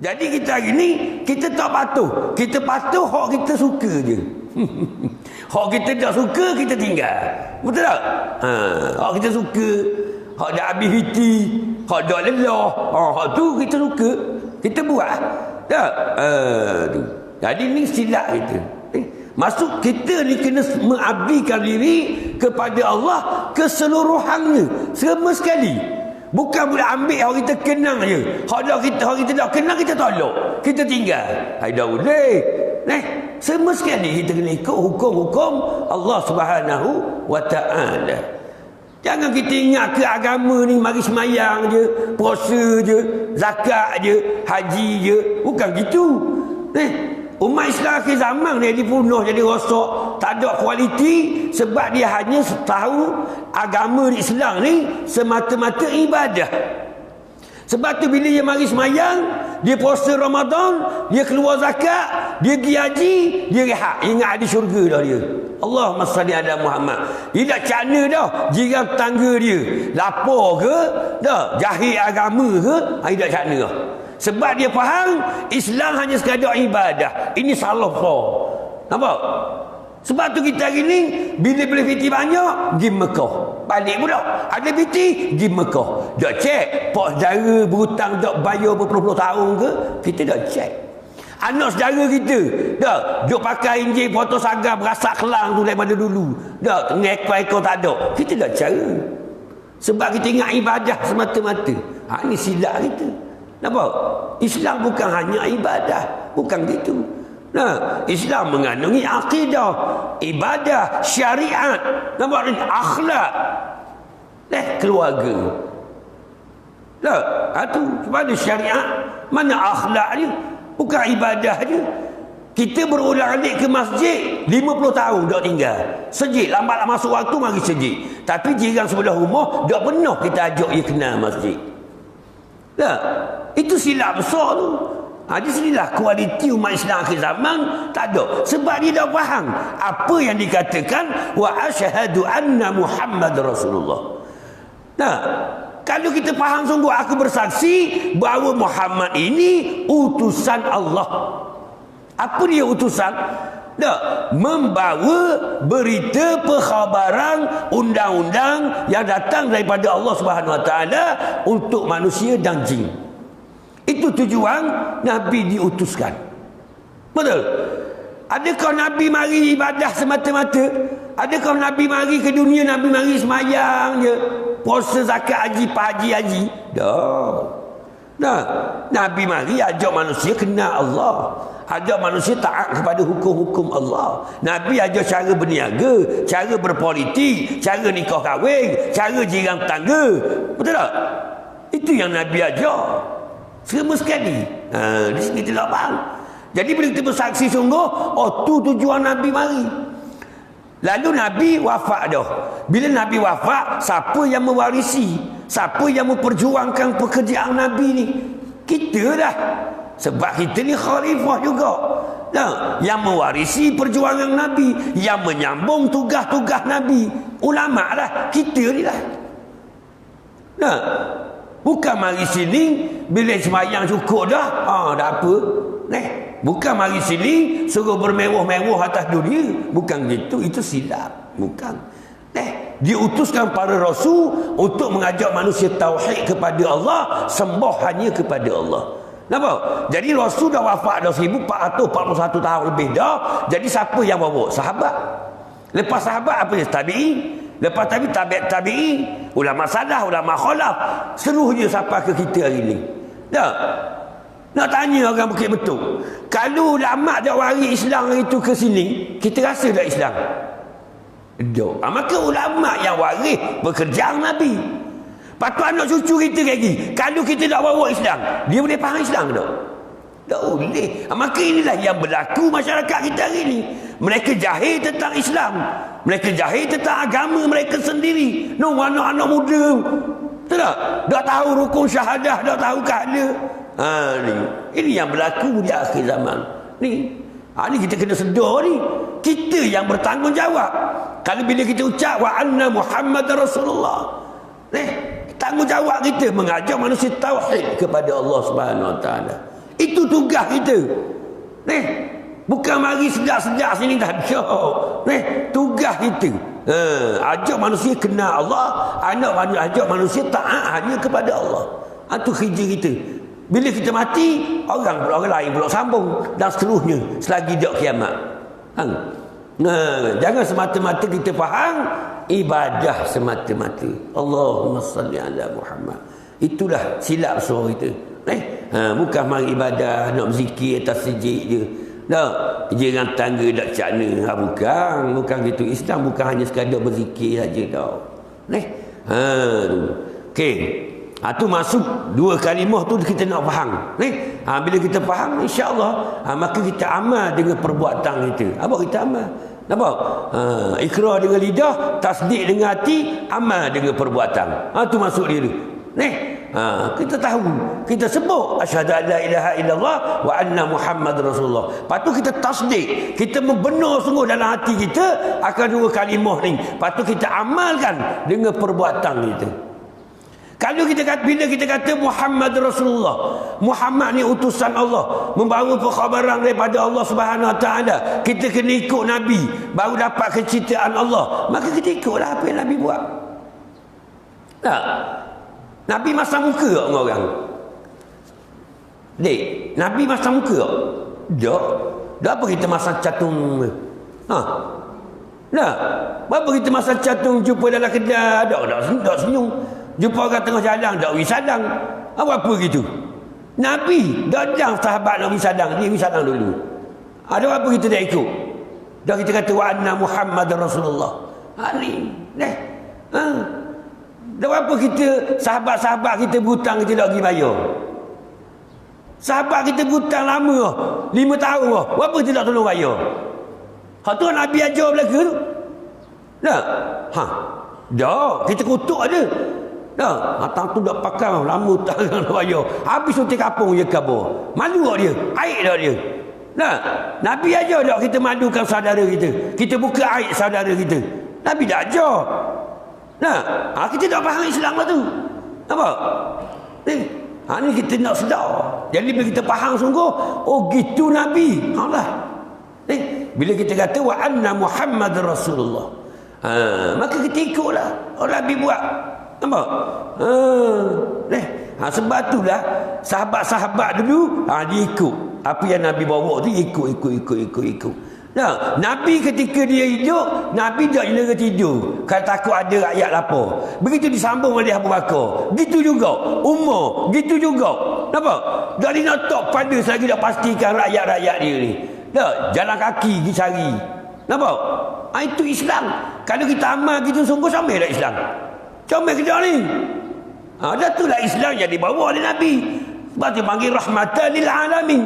Jadi kita hari ni, kita tak patuh. Kita patuh hak kita suka je. Hak kita tak suka, kita tinggal. Betul tak? Hak kita suka, hak dah habis hiti, hak dah lelah, hak tu kita suka, kita buat. Tak? Tu. Jadi ni silap kita. Maksud kita ni kena mengabdikan diri kepada Allah keseluruhannya, semua sekali. Bukan boleh ambil hak kita kenang je. Hak kita tak kenang, kita tolak, kita tinggal. Hai dah boleh. Semua sekali kita kena ikut hukum-hukum Allah Subhanahu wa taala. Jangan kita ingat ke agama ni mari semayang je, puasa je, zakat je, haji je. Bukan gitu. Umat Islam akhir zaman ni dibunuh, jadi rosak, tak ada kualiti sebab dia hanya tahu agama Islam ni semata-mata ibadah. Sebab tu bila dia mari semayang, dia puasa Ramadan, dia keluar zakat, dia pergi haji, dia rehat, ingat ada syurga dah dia. Allahumma salli ala Muhammad. Dia tak cana dah jiran tangga dia lapar ke dah, jahil agama ke, dia tak cana dah. Sebab dia faham Islam hanya sekadar ibadah. Ini salah faham. Nampak? Sebab tu kita hari ni bila beli piti banyak, pergi Mekah. Balik pula. Ada piti, pergi Mekah. Dak cek pak saudara berhutang dak bayar berpuluh-puluh tahun ke, kita dak cek. Anak saudara kita dak duk pakai injil foto sagar berasak kelang tu daripada dulu. Dak ngekor-ekor tak ada. Kita dak cara. Sebab kita ingat ibadah semata-mata. Ini silap kita. Nampak? Islam bukan hanya ibadah. Bukan gitu. Islam mengandungi akidah, ibadah, syariat. Nampak ni? Akhlak. Keluarga. Itu mana syariat? Mana akhlak dia? Bukan ibadah je. Kita berulang-alik ke masjid 50 tahun dah tinggal. Sejik, lambat masuk waktu mari sejik. Tapi jiran sebelah rumah dah pernah kita ajak dia kenal masjid. Itu silap besar tu. Di sinilah kualiti umat Islam akhir zaman tak ada. Sebab dia dah faham apa yang dikatakan wa asyhadu anna Muhammad Rasulullah. Kalau kita faham sungguh, aku bersaksi bahawa Muhammad ini utusan Allah. Apa dia utusan? Membawa berita, perkhabaran, undang-undang yang datang daripada Allah Subhanahu Wa Taala untuk manusia dan jin. Itu tujuan Nabi diutuskan. Betul? Adakah Nabi mari ibadah semata-mata? Adakah Nabi mari ke dunia, Nabi mari semayang je, puasa, zakat, haji, haji? Nabi mari ajak manusia kenal Allah, ajak manusia taat kepada hukum-hukum Allah. Nabi ajak cara berniaga, cara berpolitik, cara nikah kahwin, cara jiran tangga. Betul tak? Itu yang Nabi ajak. Semua sekali. Di sini kita tak faham. Jadi bila kita bersaksi sungguh, tu tujuan Nabi mari. Lalu Nabi wafat dah. Bila Nabi wafat, siapa yang mewarisi? Siapa yang memperjuangkan pekerjaan Nabi ni? Kita dah. Sebab kita ni khalifah juga. Yang mewarisi perjuangan Nabi, yang menyambung tugas-tugas Nabi, ulama lah. Kita ni lah. Bukan mari sini bila semayang cukup dah, dah apa? Bukan mari sini suruh bermewah-mewah atas dunia. Bukan gitu, itu silap. Bukan. Diutuskan para rasul untuk mengajak manusia tauhid kepada Allah, sembah hanya kepada Allah. Nampak? Jadi rasul dah wafat dah 1441 tahun lebih dah. Jadi siapa yang bawa? Sahabat. Lepas sahabat apa dia? Tabi'in. Lepas tabi'i, ulama salah, ulama khalaf, seluruhnya sampai ke kita hari ni. Nak tanya orang Bukit Betul, kalau ulama dak wari Islam itu ke sini, kita rasa tak Islam? Maka ulama yang waris pekerjaan Nabi. Patut anak cucu kita lagi, kalau kita tak bawa Islam, dia boleh faham Islam ke tak? Tak boleh. Maka inilah yang berlaku masyarakat kita hari ni. Mereka jahil tentang Islam, mereka jahil tentang agama mereka sendiri. Anak-anak muda tak tahu rukun syahadah, tak tahu kahla. Ini yang berlaku di akhir zaman ni. Ni kita kena sedar ni. Kita yang bertanggungjawab. Kalau bila kita ucap wa anna Muhammad Rasulullah, tanggungjawab kita mengajak manusia tauhid kepada Allah Subhanahu Wa Taala. Itu tugas kita. Bukan mari sedap-sedap sini dah. Tugas kita. Ajak manusia kenal Allah, ajak manusia taat hanya kepada Allah. Itu kerja kita. Bila kita mati, orang lain pula sambung dan seterusnya selagi dia kiamat. Jangan semata-mata kita faham ibadah semata-mata. Allahumma salli ala Muhammad. Itulah silap suara kita. Bukan mari ibadah nak berzikir atas sejik je. Tak, jiran tangga dak cakna. Bukan gitu. Islam bukan hanya sekadar berzikir saja tau. Okey. Tu masuk dua kalimah tu kita nak faham. Bila kita faham, insya-Allah maka kita amal dengan perbuatan kita. Apa kita amal? Nampak? Ikrar dengan lidah, tasdik dengan hati, amal dengan perbuatan. Tu masuk dia tu. Kita tahu, kita sebut asyhadu an la ilaha illallah wa anna Muhammad Rasulullah. Lepas tu kita tasdik, kita membenar sungguh dalam hati kita akan dua kalimah ni. Lepas tu kita amalkan dengan perbuatan kita. Kalau kita kata, bila kita kata Muhammad Rasulullah, Muhammad ni utusan Allah, membawa perkhabaran daripada Allah Subhanahu Wa Taala, kita kena ikut Nabi baru dapat kecintaan Allah. Maka kita ikutlah apa yang Nabi buat. Tak? Nabi masam muka tak dengan orang? Nabi masam muka tak? Tak. Apa kita masam catung? Tak. Apa kita masam catung jumpa dalam kedai? Tak senyum. Jumpa orang tengah jalan, tak wisadang. Apa gitu? Nabi datang sahabat nak wisadang, dia wisadang dulu. Ada apa kita dah ikut? Dah kita kata wa anna Muhammad Rasulullah. Dah apa kita sahabat-sahabat kita berhutang kita tak pergi bayar? Sahabat kita berhutang lama 5 tahun dah. Apa kita tak tolong bayar? Hak tu Nabi ajar belaka tu. Tak? Dah, kita kutuk ada. Dah, hatang tu dah pakai lama tak nak bayar. Habis suntik kapung je kabur. Malu tak dia? Aib tak dia? Nah, Nabi ajar tak kita malukan saudara kita? Kita buka aib saudara kita. Nabi dah ajar. Nah, kita tak faham Islam lah tu. Nampak? Ni kita nak sedar. Jadi bila kita faham sungguh, oh gitu Nabi. Bila kita kata wa anna Muhammad Rasulullah, maka kita ikutlah orang Nabi buat. Nampak? Sebab itulah sahabat-sahabat dulu dia ikut apa yang Nabi bawa tu, ikut. Nah, Nabi ketika dia hidup, Nabi tak jelera tidur kalau takut ada rakyat lapar. Begitu disambung oleh Abu Bakar. Gitu juga Umar, gitu juga. Nampak? Tak dia nak tok pada selagi dah pastikan rakyat-rakyat dia ni. Tak, jalan kaki pergi cari. Nampak? Itu Islam. Kalau kita amal gitu sungguh sama dah Islam. Comel kita ni. Dah itulah Islam yang dibawa oleh Nabi. Sebab dia panggil rahmatan lil alamin.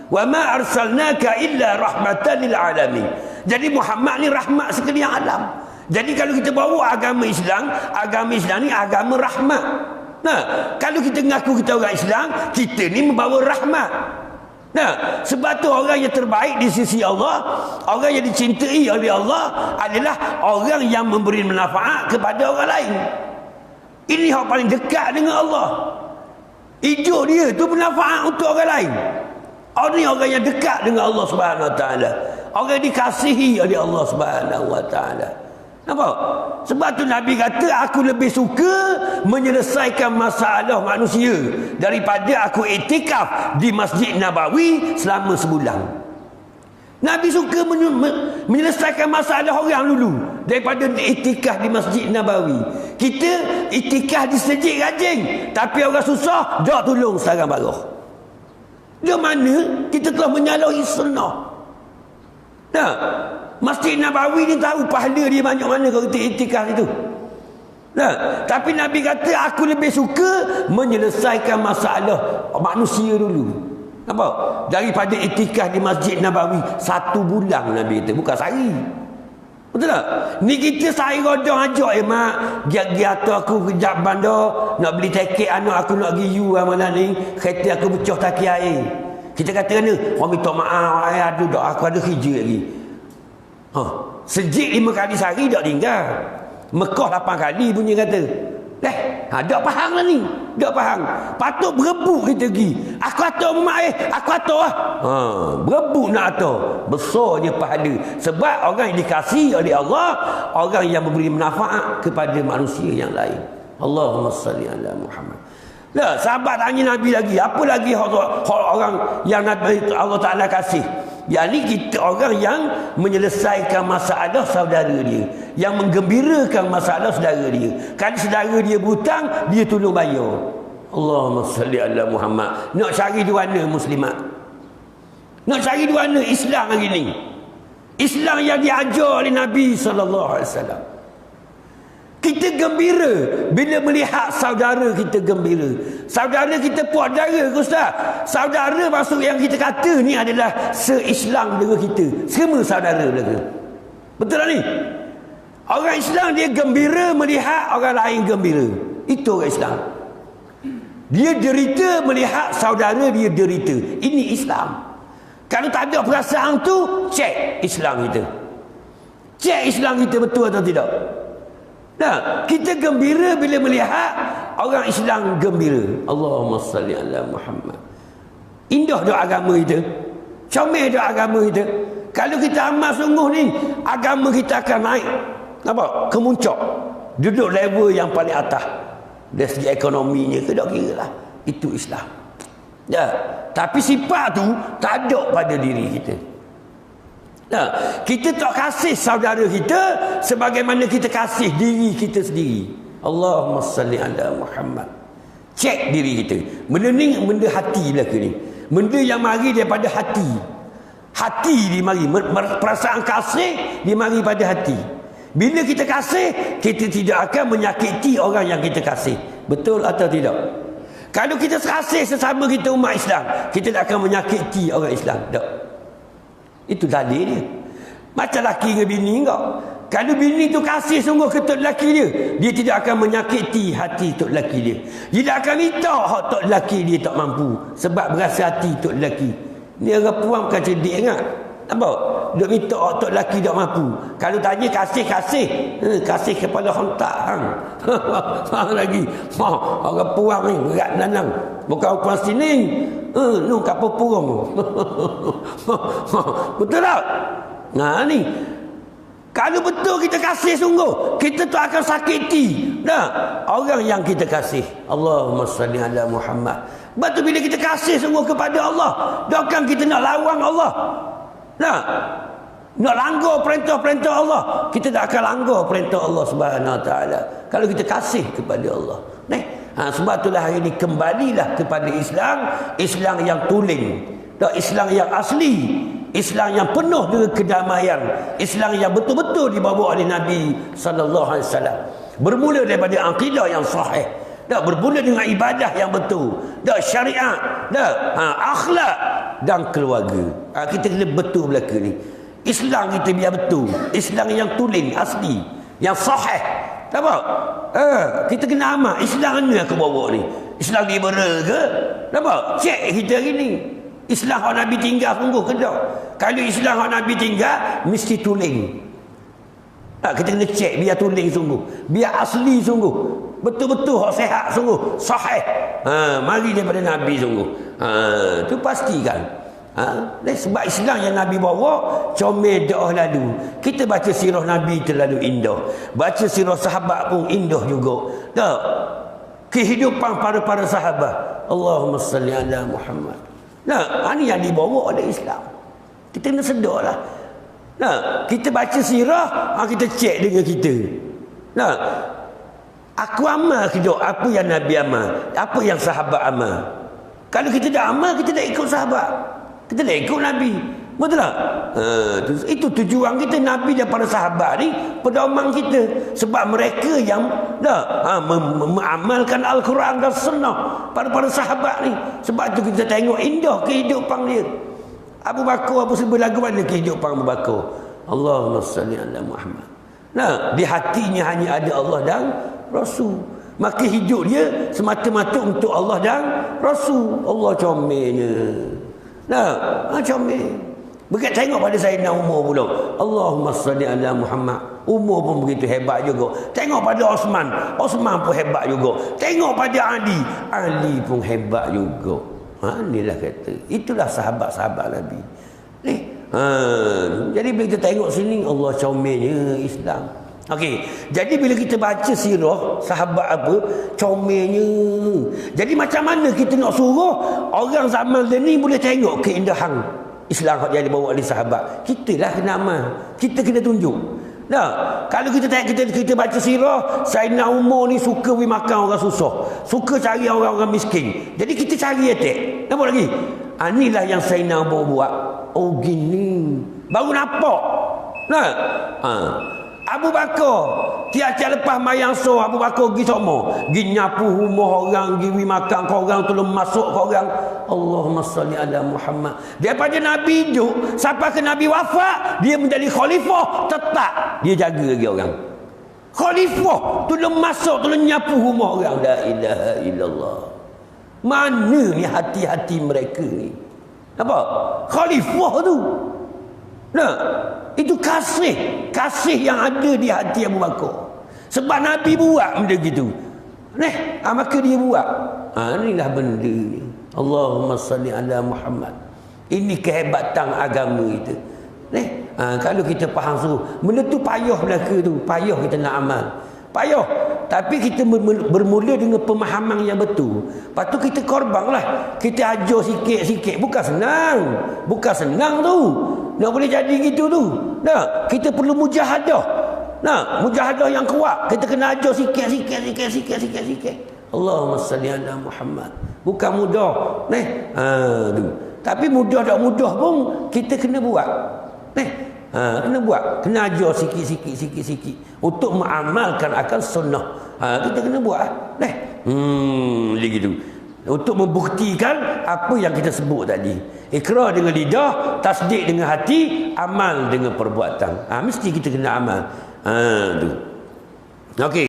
Wa ma arsalnaka illa rahmatan lil alamin. Jadi Muhammad ni rahmat sekalian alam. Jadi kalau kita bawa agama Islam ni agama rahmat. Kalau kita mengaku kita orang Islam, kita ni membawa rahmat. Sebab tu orang yang terbaik di sisi Allah, orang yang dicintai oleh Allah adalah orang yang memberi manfaat kepada orang lain. Ini yang paling dekat dengan Allah. Hidup dia tu bermanfaat untuk orang lain. Ini orang yang dekat dengan Allah Subhanahu Wa Taala. Orang yang dikasihi oleh Allah Subhanahu Wa Taala. Nampak? Sebab tu Nabi kata, aku lebih suka menyelesaikan masalah manusia daripada aku iktikaf di Masjid Nabawi selama sebulan. Nabi suka menyelesaikan masalah orang dulu daripada iktikaf di Masjid Nabawi. Kita iktikaf di Sejik Rajing, tapi orang susah dak tolong sarang barah. Di mana kita telah menyalahi sunnah. Masjid Nabawi ni tahu pahala dia banyak mana kalau kita iktikaf itu. Tapi Nabi kata aku lebih suka menyelesaikan masalah manusia dulu. Nampak? Daripada iktikaf di Masjid Nabawi 1 bulan Nabi kata, bukan sehari. Betul tak? Ni kita sehari rodong ajak mak, pergi atas aku kejap bandar, nak beli tiket anak aku nak pergi U mana ni, kereta aku pecah taki air. Kita kata kena, orang minta maaf, aduh dak aku ada kerja lagi. Sejik 5 kali sehari tak tinggal. Mekah 8 kali punya kata. Tak faham lah ni. Tak faham. Patut berebut kita pergi. Aku atur mak aku atur lah. Berebut nak atur. Besarnya pahala. Sebab orang yang dikasihi oleh Allah, orang yang memberi manfaat kepada manusia yang lain. Allahumma salli ala Muhammad. Lah, sahabat tanya Nabi lagi, apa lagi orang yang Nabi Allah Taala kasih? Yakni kita orang yang menyelesaikan masalah saudara dia, yang menggembirakan masalah saudara dia. Kalau saudara dia berhutang, dia tolong bayar. Allahumma salli ala Muhammad. Nak cari di mana muslimat? Nak cari di mana Islam hari ni? Islam yang diajar oleh Nabi sallallahu alaihi wasallam. Kita gembira bila melihat saudara kita gembira. Saudara kita puak dara ke Ustaz? Saudara maksud yang kita kata ni adalah se-Islam dengan kita. Semua saudara belaka. Betul tak ni? Orang Islam dia gembira melihat orang lain gembira. Itu orang Islam. Dia derita melihat saudara dia derita. Ini Islam. Kalau tak ada perasaan tu, cek Islam kita. Cek Islam kita betul atau tidak. Nah, kita gembira bila melihat orang Islam gembira. Allahumma salli ala Muhammad. Indah doa agama kita. Comel doa agama kita. Kalau kita amal sungguh ni, agama kita akan naik. Nampak? Kemuncak. Duduk level yang paling atas. Dari segi ekonominya ke tak kira lah. Itu Islam. Ya. Tapi sifat tu tak ada pada diri kita. Nah, kita tak kasih saudara kita sebagaimana kita kasih diri kita sendiri. Allahumma salli ala Muhammad. Cek diri kita. Benda ni benda hati belaka ni. Benda yang mari daripada hati. Hati dia mari. Perasaan kasih dia mari pada hati. Bila kita kasih, kita tidak akan menyakiti orang yang kita kasih. Betul atau tidak? Kalau kita kasih sesama kita umat Islam, kita tak akan menyakiti orang Islam. Tak. Itu dalil dia. Macam laki dengan bini kau. Kalau bini tu kasih sungguh ke tok lelaki dia, dia tidak akan menyakiti hati tok lelaki dia. Dia tak akan minta hak tok lelaki dia tak mampu sebab berasa hati tok lelaki. Ni orang puan bukan cerdik ingat. Nampak? Duk minta hak tok lelaki tak mampu. Kalau tanya kasih. Kasih kepada hantar hang. Hang lagi. Orang puan ni berat nanang. Bukan puan sini. Nung kapal purung. Betul tak? Nah ni. Kalau betul kita kasih sungguh, kita tu akan sakiti orang yang kita kasih. Allahumma salli ala Muhammad. Betul bila kita kasih sungguh kepada Allah, bukan kita nak lawan Allah. Nak langgar perintah-perintah Allah, kita tak akan langgar perintah Allah Subhanahu Wa Taala kalau kita kasih kepada Allah. Sebab itulah hari ini kembalilah kepada Islam, Islam yang tulen, Islam yang asli, Islam yang penuh dengan kedamaian, Islam yang betul-betul dibawa oleh Nabi sallallahu alaihi wasallam. Bermula daripada akidah yang sahih, bermula dengan ibadah yang betul, syariat, akhlak dan keluarga. Kita kena betul belaka ni. Islam kita biar betul, Islam yang tulen, asli, yang sahih. Nampak? Kita kena amal. Islam mana aku bawa ni? Islam liberal ke? Nampak? Cek kita hari ni. Islam yang Nabi tinggal sungguh ke tak? Kalau Islam yang Nabi tinggal, mesti tulen. Kita kena cek biar tulen sungguh. Biar asli sungguh. Betul-betul sehat sungguh. Sahih. Mari daripada Nabi sungguh. Itu pastikan. Sebab Islam yang Nabi bawa comel doa lalu. Kita baca sirah Nabi terlalu indah. Baca sirah sahabat pun indah juga. Kehidupan para sahabat. Allahumma salli ala Muhammad. Ini yang dibawa oleh Islam. Kita kena sedarlah. Kita baca sirah, kita cek dengan kita. Aku amal ke tak apa yang Nabi amal, apa yang sahabat amal. Kalau kita dah amal, kita dah ikut sahabat, kita dah ikut Nabi. Betul tak? Itu tujuan kita. Nabi dan para sahabat ni pedoman kita. Sebab mereka yang mengamalkan Al-Quran dan Sunnah. Para sahabat ni. Sebab tu kita tengok indah kehidupan dia. Abu Bakar, apa sebut lagu mana kehidupan Abu Bakar? Allahumma salli ala Muhammad. Di hatinya hanya ada Allah dan Rasul. Maka hidup dia semata-mata untuk Allah dan Rasul. Allah comelnya. Comel. Begitu tengok pada Sayyidina Umar pula. Allahumma salli ala Muhammad. Umar pun begitu hebat juga. Tengok pada Osman. Osman pun hebat juga. Tengok pada Ali. Ali pun hebat juga. Inilah kata. Itulah sahabat-sahabat Nabi. Jadi bila kita tengok sini, Allah comelnya Islam. Okey, jadi bila kita baca sirah sahabat apa, comelnya. Jadi macam mana kita nak suruh orang zaman ni boleh tengok keindahan Islam yang dibawa oleh sahabat? Kita lah kena amal. Kita kena tunjuk. Nah, kalau kita baca sirah, Sayyidina Umar ni suka pergi makan orang susah, suka cari orang-orang miskin. Jadi kita cari atek. Nampak lagi? Inilah yang Sayyidina Umar buat. Oh gini. Baru nampak. Nah. Abu Bakar tiap-tiap lepas mayang so, Abu Bakar pergi sama, pergi nyapu rumah orang, pergi makan ke orang, tolong masuk ke orang. Allahumma salli ala Muhammad. Daripada Nabi hidup sampai ke Nabi wafat, dia menjadi khalifah tetap, dia jaga lagi orang. Khalifah tolong masuk, tolong nyapu rumah orang. La ilaha illallah. Mana ni hati-hati mereka ni? Apa? Khalifah tu. Nah, itu kasih yang ada di hati Abu Bakar. Sebab Nabi buat benda gitu. Maka dia buat. Inilah benda ni. Allahumma salli ala Muhammad. Ini kehebatan agama kita. Kalau kita faham suruh, benda tu payah belaka tu, payah kita nak amal. Payah. Tapi kita bermula dengan pemahaman yang betul. Lepas tu kita korbanlah. Kita ajar sikit-sikit. Bukan senang. Bukan senang tu. Nak boleh jadi gitu tu. Nah, kita perlu mujahadah. Nah, mujahadah yang kuat. Kita kena ajar sikit. Allahumma salli ala Muhammad. Bukan mudah. Tu. Tapi mudah tak mudah pun kita kena buat. Kena buat. Kena ajar sikit. Untuk mengamalkan akan sunnah. Kita kena buat. Begitu. Untuk membuktikan apa yang kita sebut tadi. Ikrar dengan lidah, tasdik dengan hati, amal dengan perbuatan. Mesti kita kena amal. Tu. Okey.